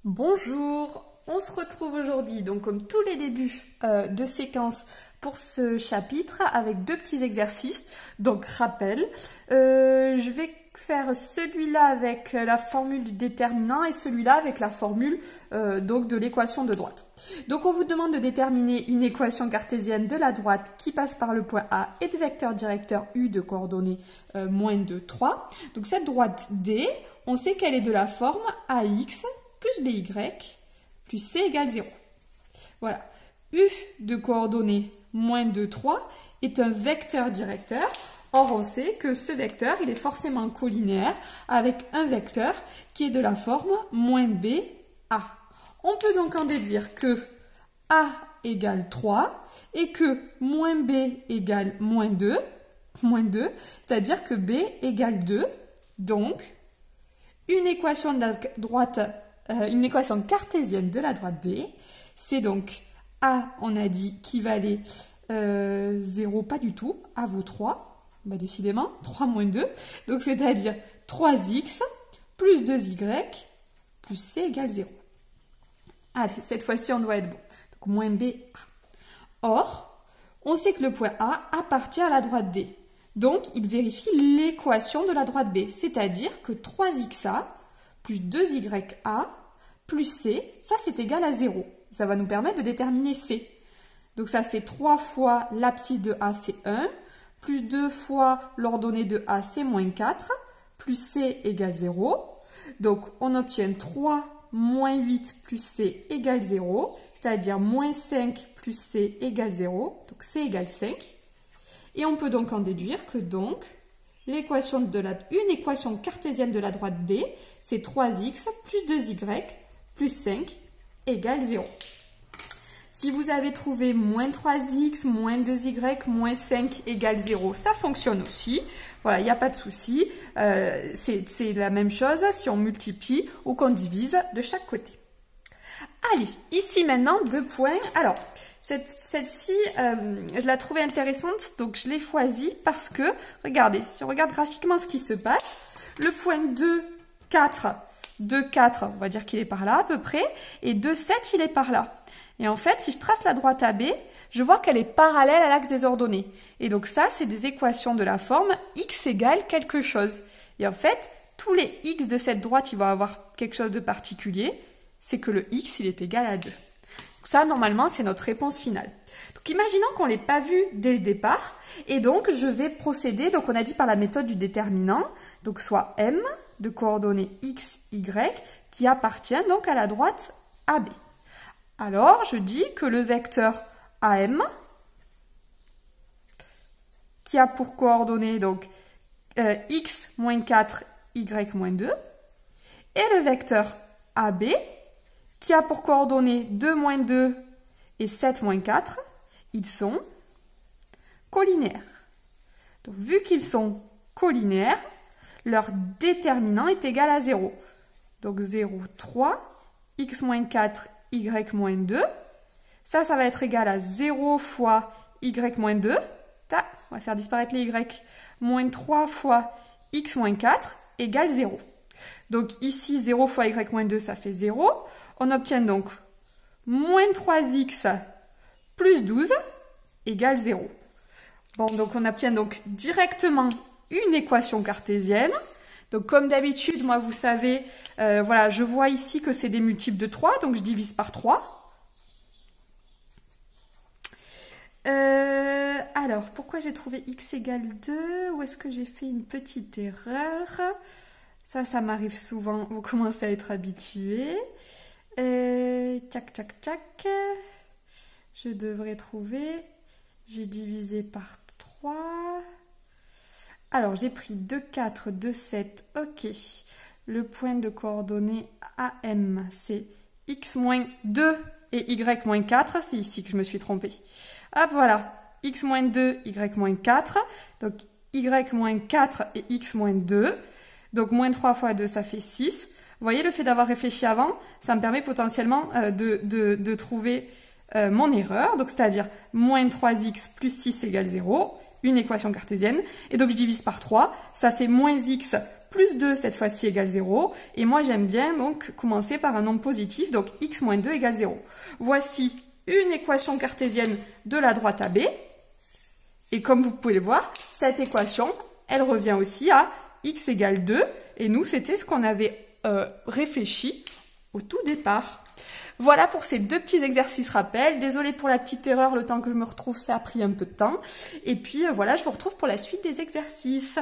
Bonjour, on se retrouve aujourd'hui, donc comme tous les débuts de séquence pour ce chapitre, avec deux petits exercices. Donc rappel, je vais faire celui-là avec la formule du déterminant et celui-là avec la formule donc de l'équation de droite. Donc on vous demande de déterminer une équation cartésienne de la droite qui passe par le point A et de vecteur directeur U de coordonnées moins 2, 3. Donc cette droite D, on sait qu'elle est de la forme AX plus BY plus C égale 0. Voilà. U de coordonnées moins 2, 3 est un vecteur directeur. Or, on sait que ce vecteur, il est forcément collinéaire avec un vecteur qui est de la forme moins B, A. On peut donc en déduire que A égale 3 et que moins B égale moins 2, c'est-à-dire que B égale 2. Donc, une équation de la droite, une équation cartésienne de la droite D, c'est donc A, on a dit, qui valait 0, pas du tout, A vaut 3. Bah décidément, 3 moins 2, donc c'est-à-dire 3x plus 2y plus c égale 0. Allez, cette fois-ci, on doit être bon. Donc, moins b, a. Or, on sait que le point A appartient à la droite D. Donc, il vérifie l'équation de la droite B, c'est-à-dire que 3xa plus 2ya plus c, ça c'est égal à 0. Ça va nous permettre de déterminer c. Donc, ça fait 3 fois l'abscisse de A, c'est 1. Plus 2 fois l'ordonnée de A, c'est moins 4, plus C égale 0. Donc, on obtient 3 moins 8 plus C égale 0, c'est-à-dire moins 5 plus C égale 0, donc C égale 5. Et on peut donc en déduire que donc, une équation cartésienne de la droite D, c'est 3x plus 2y plus 5 égale 0. Si vous avez trouvé moins 3x, moins 2y, moins 5 égale 0, ça fonctionne aussi. Voilà, il n'y a pas de souci. C'est la même chose si on multiplie ou qu'on divise de chaque côté. Allez, ici maintenant, 2 points. Alors, celle-ci, je la trouvais intéressante, donc je l'ai choisie parce que, regardez, si on regarde graphiquement ce qui se passe, le point 2, 4, 2, 4, on va dire qu'il est par là à peu près, et 2, 7, il est par là. Et en fait, si je trace la droite AB, je vois qu'elle est parallèle à l'axe des ordonnées. Et donc ça, c'est des équations de la forme x égale quelque chose. Et en fait, tous les x de cette droite, ils vont avoir quelque chose de particulier. C'est que le x, il est égal à 2. Donc ça, normalement, c'est notre réponse finale. Donc imaginons qu'on ne l'ait pas vu dès le départ. Et donc, je vais procéder, donc on a dit par la méthode du déterminant, donc soit M de coordonnées x, y, qui appartient donc à la droite AB. Alors, je dis que le vecteur AM, qui a pour coordonnées donc x moins 4, y moins 2, et le vecteur AB, qui a pour coordonnées 2 moins 2 et 7 moins 4, ils sont collinaires. Donc, vu qu'ils sont collinaires, leur déterminant est égal à 0. Donc, 0, 3, x moins 4, y moins 2. Ça va être égal à 0 fois y moins 2. On va faire disparaître les y. Moins 3 fois x moins 4 égale 0. Donc ici, 0 fois y moins 2, ça fait 0. On obtient donc moins 3x plus 12 égale 0. Bon, donc on obtient donc directement une équation cartésienne. Donc, comme d'habitude, moi, vous savez, voilà, je vois ici que c'est des multiples de 3, donc je divise par 3. Alors, pourquoi j'ai trouvé x égale 2? Ou est-ce que j'ai fait une petite erreur? Ça m'arrive souvent, vous commencez à être habitué. Tchac, tchac, tchac. Je devrais trouver, j'ai divisé par 3. Alors, j'ai pris 2, 4, 2, 7, ok. Le point de coordonnées AM, c'est x moins 2 et y moins 4. C'est ici que je me suis trompée. Hop, voilà. X moins 2, y moins 4. Donc, y moins 4 et x moins 2. Donc, moins 3 fois 2, ça fait 6. Vous voyez, le fait d'avoir réfléchi avant, ça me permet potentiellement de trouver mon erreur. Donc, c'est-à-dire moins 3x plus 6 égale 0. Une équation cartésienne, et donc je divise par 3, ça fait moins x plus 2 cette fois-ci égale 0. Et moi j'aime bien donc commencer par un nombre positif, donc x moins 2 égale 0. Voici une équation cartésienne de la droite AB. Et comme vous pouvez le voir, cette équation, elle revient aussi à x égale 2. Et nous, c'était ce qu'on avait réfléchi au tout départ. Voilà pour ces deux petits exercices rappels. Désolée pour la petite erreur, le temps que je me retrouve, ça a pris un peu de temps. Et puis voilà, je vous retrouve pour la suite des exercices.